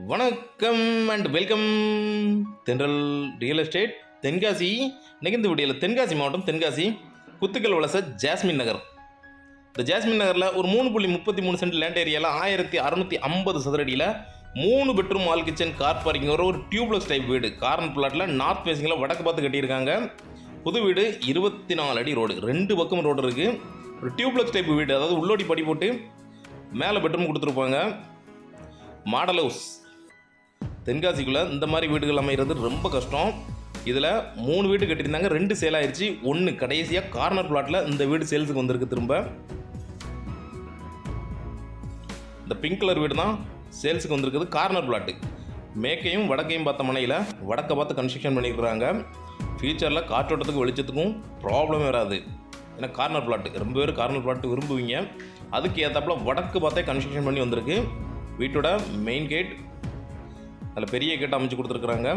வணக்கம் and welcome தென்றல் real estate Tenkasi. இன்னைக்கு இந்த வீடியோவில் தென்காசி மாவட்டம் தென்காசி குத்துக்கல் வலச ஜாஸ்மின் நகர். இந்த ஜாஸ்மின் நகரில் ஒரு 3.33 சென்ட் லேண்ட் ஏரியாவில் 1650 சதுரடியில் 3 bedroom all kitchen car parking ஒரு டியூப்லெஸ் டைப் வீடு. கார்னர் பிளாட்டில் நார்த் ஃபேஸிங்கில் வடக்கு பார்த்து கட்டியிருக்காங்க. புது வீடு 24 அடி ரோடு, 2 பக்கம் ரோடு இருக்குது. ஒரு டியூப்லெஸ் டைப் வீடு, அதாவது உள்ளோடி படி போட்டு மேலே பெட்ரூம் கொடுத்துருப்பாங்க. Model house. தென்காசிக்குள்ளே இந்த மாதிரி வீடுகள் அமைகிறது ரொம்ப கஷ்டம். இதில் 3 வீடு கட்டியிருந்தாங்க, 2 சேல் ஆயிடுச்சு. 1 கடைசியாக கார்னர் பிளாட்டில் இந்த வீடு சேல்ஸுக்கு வந்திருக்கு. திரும்ப இந்த பிங்க் கலர் வீடு தான் சேல்ஸுக்கு வந்திருக்குது. கார்னர் பிளாட்டு மேற்கையும் வடக்கையும் பார்த்த மனையில் வடக்கை பார்த்து கன்ஸ்ட்ரக்ஷன் பண்ணியிருக்கிறாங்க. ஃபியூச்சரில் காற்றோட்டத்துக்கு வெளிச்சத்துக்கும் ப்ராப்ளமே வராது. ஏன்னா கார்னர் பிளாட்டு ரொம்ப பேர் கார்னர் பிளாட்டு விரும்புவீங்க. அதுக்கு ஏற்றாப்புல வடக்கு பார்த்தே கன்ஸ்ட்ரக்ஷன் பண்ணி வந்திருக்கு. வீட்டோட மெயின் கேட் அதில் பெரிய கேட் அமைச்சு கொடுத்துருக்குறாங்க.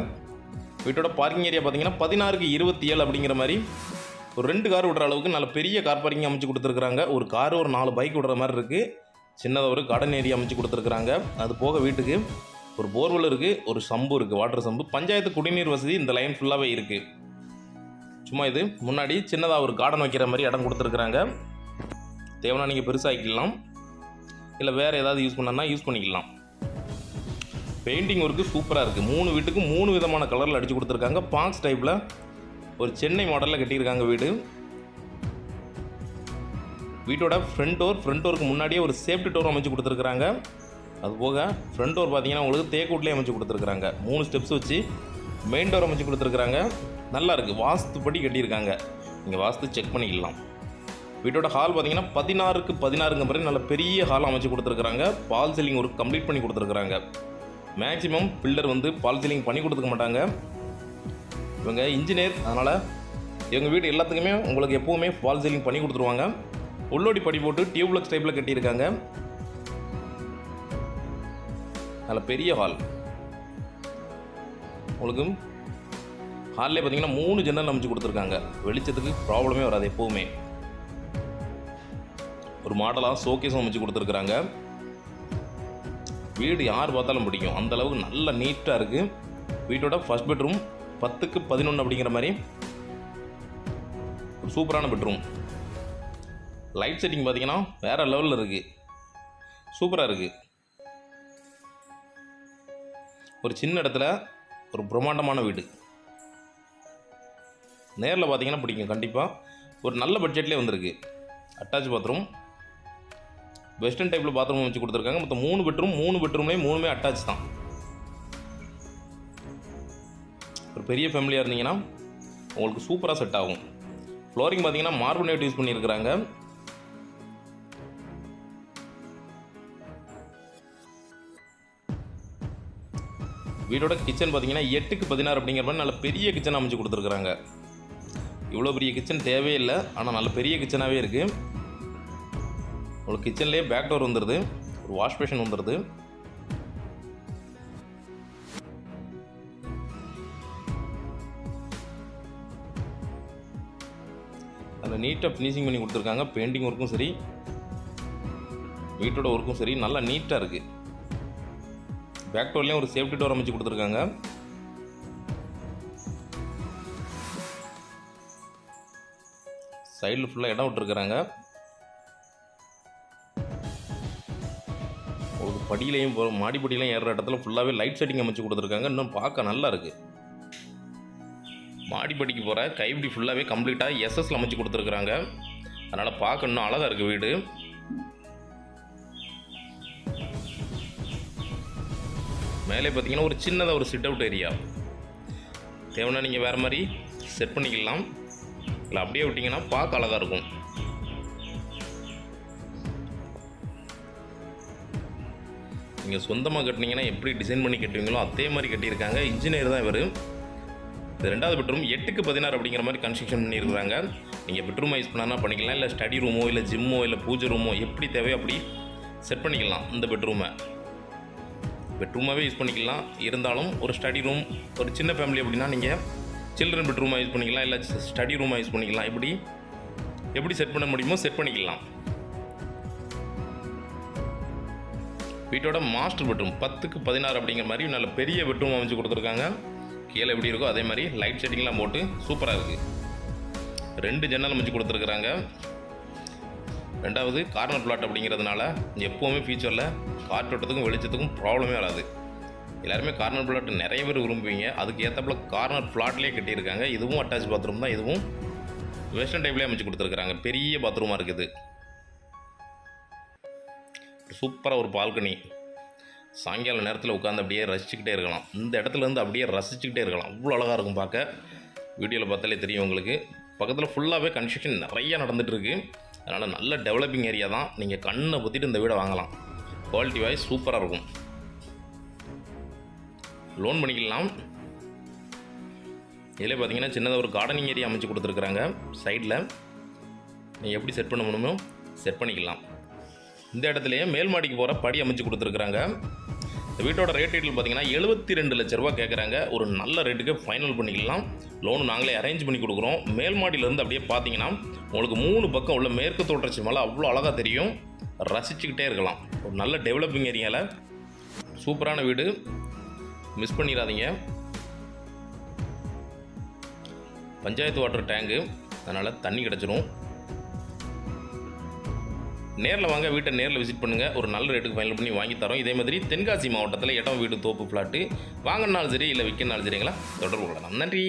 வீட்டோட பார்க்கிங் ஏரியா பார்த்தீங்கன்னா 16க்கு 27 அப்படிங்கிற மாதிரி ஒரு 2 கார் விடுற அளவுக்கு நல்ல பெரிய கார் பார்க்கிங் அமைச்சு கொடுத்துருக்குறாங்க. ஒரு கார் ஒரு 4 பைக் விடுற மாதிரி இருக்குது. சின்னதாக ஒரு கார்டன் ஏரியா அமைச்சு கொடுத்துருக்குறாங்க. அது போக வீட்டுக்கு ஒரு போர்வெல் இருக்குது, ஒரு சம்பு இருக்குது, வாட்டர் சம்பு. பஞ்சாயத்து குடிநீர் வசதி இந்த லைன் ஃபுல்லாகவே இருக்குது. சும்மா இது முன்னாடி சின்னதாக ஒரு கார்டன் வைக்கிற மாதிரி இடம் கொடுத்துருக்குறாங்க. தேவைன்னா நீங்கள் பெருசாகிக்கலாம், இல்லை வேறு ஏதாவது யூஸ் பண்ணனா யூஸ் பண்ணிக்கலாம். பெயிண்டிங் ஒர்க்கு சூப்பராக இருக்குது. 3 வீட்டுக்கும் 3 விதமான கலரில் அடித்து கொடுத்துருக்காங்க. பாக்ஸ் டைப்பில் ஒரு சென்னை மாடலில் கட்டியிருக்காங்க வீடு. வீட்டோட ஃப்ரண்ட் டோருக்கு முன்னாடியே ஒரு சேஃப்டி டோர் அமைச்சு கொடுத்துருக்குறாங்க. அதுபோக ஃப்ரண்ட் டோர் பார்த்தீங்கன்னா உங்களுக்கு தேக்கூட்லேயே அமைச்சு கொடுத்துருக்குறாங்க. 3 ஸ்டெப்ஸ் வச்சு மெயின் டோர் அமைச்சு கொடுத்துருக்குறாங்க. நல்லா இருக்குது, வாஸ்துப்படி கட்டியிருக்காங்க. நீங்கள் வாஸ்து செக் பண்ணிக்கலாம். வீட்டோட ஹால் பார்த்தீங்கன்னா 16க்கு 16 மாதிரி நல்ல பெரிய ஹால் அமைச்சு கொடுத்துருக்குறாங்க. பால் சீலிங் ஒர்க் கம்ப்ளீட் பண்ணி கொடுத்துருக்குறாங்க. மேக்ஸிமம் பில்டர் வந்து பால் சீலிங் பண்ணி கொடுத்துக்க மாட்டாங்க. இவங்க இன்ஜினியர், அதனால் இவங்க வீடு எல்லாத்துக்குமே உங்களுக்கு எப்போவுமே பால் சீலிங் பண்ணி கொடுத்துருவாங்க. உள்ளோடி படி போட்டு டியூப்லெக்ஸ் டைப்பில் கட்டியிருக்காங்க. நல்ல பெரிய ஹால். உங்களுக்கு ஹால்லே பார்த்தீங்கன்னா 3 ஜன்னல் அமைச்சு கொடுத்துருக்காங்க. வெளிச்சத்துக்கு ப்ராப்ளமே வராது எப்போவுமே. ஒரு மாடலாக ஷோகேஸும் அமைச்சு கொடுத்துருக்குறாங்க. வீடு யார் பார்த்தாலும் பிடிக்கும், அந்த அளவுக்கு நல்ல நீட்டாக இருக்குது. வீட்டோட ஃபர்ஸ்ட் பெட்ரூம் 10க்கு 11 அப்படிங்கிற மாதிரி ஒரு சூப்பரான பெட்ரூம். லைட் செட்டிங் பார்த்தீங்கன்னா வேறு லெவலில் இருக்குது, சூப்பராக இருக்குது. ஒரு சின்ன இடத்துல ஒரு பிரம்மாண்டமான வீடு. நேரில் பார்த்தீங்கன்னா பிடிக்கும் கண்டிப்பாக. ஒரு நல்ல பட்ஜெட்லேயே வந்திருக்கு. அட்டாச் பாத்ரூம், வெஸ்டர்ன் டைப்பில் பாத்ரூம் வச்சு கொடுத்துருக்காங்க. மொத்தம் 3 பெட்ரூம், 3 பெட்ரூம்லேயும் 3மே அட்டாச் தான். ஒரு பெரிய ஃபேமிலியாக இருந்தீங்கன்னா உங்களுக்கு சூப்பராக செட் ஆகும். ஃப்ளோரிங் பார்த்தீங்கன்னா மார்பிள் நைட் யூஸ் பண்ணியிருக்கிறாங்க. வீட்டோட கிச்சன் பார்த்தீங்கன்னா 8க்கு 16 அப்படிங்கிற மாதிரி நல்ல பெரிய கிச்சன் அமைச்சு கொடுத்துருக்குறாங்க. இவ்வளோ பெரிய கிச்சன் தேவையில்லை, ஆனால் நல்ல பெரிய கிச்சனாகவே இருக்குது. உங்களுக்கு கிச்சன்லேயே பேக் டோர் வந்துடுது, ஒரு வாஷ் பேஷன் வந்துடுது. அதில் நீட்டாக ஃபினிஷிங் பண்ணி கொடுத்துருக்காங்க. பெயிண்டிங் ஒர்க்கும் சரி, வீட்டோட ஒர்க்கும் சரி, நல்லா நீட்டாக இருக்குது. பேக் டோர்லேயும் ஒரு சேஃப்டி டோர் அமைச்சு கொடுத்துருக்காங்க. சைடில் ஃபுல்லாக இடம் விட்டுருக்குறாங்க. ஒரு படியிலையும் மாடிப்படியிலையும் ஏறுற இடத்துல ஃபுல்லாகவே லைட் செட்டிங் அமைச்சு கொடுத்துருக்காங்க. இன்னும் பார்க்க நல்லா இருக்குது. மாடிப்படிக்கு போகிற கைப்பிடி ஃபுல்லாகவே கம்ப்ளீட்டாக எஸ்எஸ்ல அமைச்சு கொடுத்துருக்குறாங்க. அதனால் பார்க்க இன்னும் அழகாக இருக்குது வீடு. மேலே பார்த்தீங்கன்னா ஒரு சின்னதாக ஒரு சிட் அவுட் ஏரியா. தேவைன்னா நீங்கள் வேறு மாதிரி செட் பண்ணிக்கலாம், இல்லை அப்படியே விட்டிங்கன்னா பார்க்க அழகாக இருக்கும். நீங்கள் சொந்தமாக கட்டினீங்கன்னா எப்படி டிசைன் பண்ணி கட்டுவீங்களோ அதே மாதிரி கட்டியிருக்காங்க. இன்ஜினியர் தான் இவர். இது 2வது பெட்ரூம் 8க்கு 16 அப்படிங்கிற மாதிரி கன்ஸ்ட்ரக்ஷன் பண்ணியிருக்கிறாங்க. நீங்கள் பெட்ரூமை யூஸ் பண்ணால் பண்ணிக்கலாம், இல்லை ஸ்டடி ரூமோ, இல்லை ஜிம்மோ, இல்லை பூஜை ரூமோ எப்படி தேவையோ அப்படி செட் பண்ணிக்கலாம். இந்த பெட்ரூமாகவே யூஸ் பண்ணிக்கலாம். இருந்தாலும் ஒரு ஸ்டடி ரூம், ஒரு சின்ன ஃபேமிலி அப்படின்னா நீங்கள் சில்ட்ரன் பெட்ரூமாக யூஸ் பண்ணிக்கலாம், இல்லை ஸ்டடி ரூமாக யூஸ் பண்ணிக்கலாம். எப்படி செட் பண்ண முடியுமோ செட் பண்ணிக்கலாம். வீட்டோட மாஸ்டர் பெட்ரூம் 10க்கு 16 அப்படிங்கிற மாதிரி நல்ல பெரிய பெட்ரூம் அமைச்சு கொடுத்துருக்காங்க. கீழே எப்படி இருக்கோ அதே மாதிரி லைட் செட்டிங்லாம் போட்டு சூப்பராக இருக்குது. 2 ஜன்னல் அமைச்சு கொடுத்துருக்குறாங்க. ரெண்டாவது கார்னர் பிளாட் அப்படிங்கிறதுனால எப்போவுமே ஃபியூச்சரில் காற்றோட்டத்துக்கும் வெளிச்சத்துக்கும் ப்ராப்ளமே வராது. எல்லாருமே கார்னர் பிளாட் நிறைய பேர் விரும்புவீங்க. அதுக்கு ஏற்றப்பல கார்னர் பிளாட்லேயே கட்டியிருக்காங்க. இதுவும் அட்டாச் பாத்ரூம் தான். இதுவும் வெஸ்டர்ன் டைப்லேயே அமைச்சு கொடுத்துருக்குறாங்க. பெரிய பாத்ரூமாக இருக்குது. சூப்பராக ஒரு பால்கனி. சாயங்கால நேரத்தில் உட்காந்து அப்படியே ரசிச்சுக்கிட்டே இருக்கலாம். இந்த இடத்துலேருந்து அப்படியே ரசிச்சுக்கிட்டே இருக்கலாம். அவ்வளோ அழகாக இருக்கும் பார்க்க. வீடியோவில் பார்த்தாலே தெரியும் உங்களுக்கு. பக்கத்தில் ஃபுல்லாகவே கன்ஸ்ட்ரக்ஷன் நிறையா நடந்துகிட்ருக்கு. அதனால் நல்ல டெவலப்பிங் ஏரியா தான். நீங்கள் கண்ணை பொத்திட்டு இந்த வீடை வாங்கலாம். குவாலிட்டி வைஸ் சூப்பராக இருக்கும். லோன் பண்ணிக்கலாம். இதில் பார்த்தீங்கன்னா சின்னதாக ஒரு கார்டனிங் ஏரியா அமைச்சு கொடுத்துருக்குறாங்க. சைடில் நீங்கள் எப்படி செட் பண்ண முடியுமோ செட் பண்ணிக்கலாம். இந்த இடத்துலையே மேல் மாடிக்கு போகிற படி அமைச்சு கொடுத்துருக்குறாங்க. இந்த வீட்டோட ரேட் டீட்டெயில் பார்த்தீங்கன்னா 72 லட்ச ரூபா கேட்குறாங்க. ஒரு நல்ல ரேட்டுக்கு ஃபைனல் பண்ணிக்கலாம். லோனு நாங்களே அரேஞ்ச் பண்ணி கொடுக்குறோம். மேல் மாடியிலேருந்து அப்படியே பார்த்தீங்கன்னா உங்களுக்கு 3 பக்கம் உள்ள மேற்கு தொடர்ச்சி மலை அவ்வளோ அழகாக தெரியும். ரசிச்சுக்கிட்டே இருக்கலாம். ஒரு நல்ல டெவலப்பிங் ஏரியாவில் சூப்பரான வீடு. மிஸ் பண்ணிடாதீங்க. பஞ்சாயத்து வாட்டர் டேங்கு, அதனால் தண்ணி கிடச்சிரும். நேரில் வாங்க, வீட்டை நேரில் விசிட் பண்ணுங்கள். ஒரு நல்ல ரேட்டுக்கு ஃபைனல் பண்ணி வாங்கி தரோம். இதே மாதிரி தென்காசி மாவட்டத்தில் இடம் வீடு தோப்பு ஃப்ளாட்டு வாங்கினாலும் சரி இல்லை விற்கனாலும் சரிங்களா தொடர்பு கொள்ளலாம். நன்றி.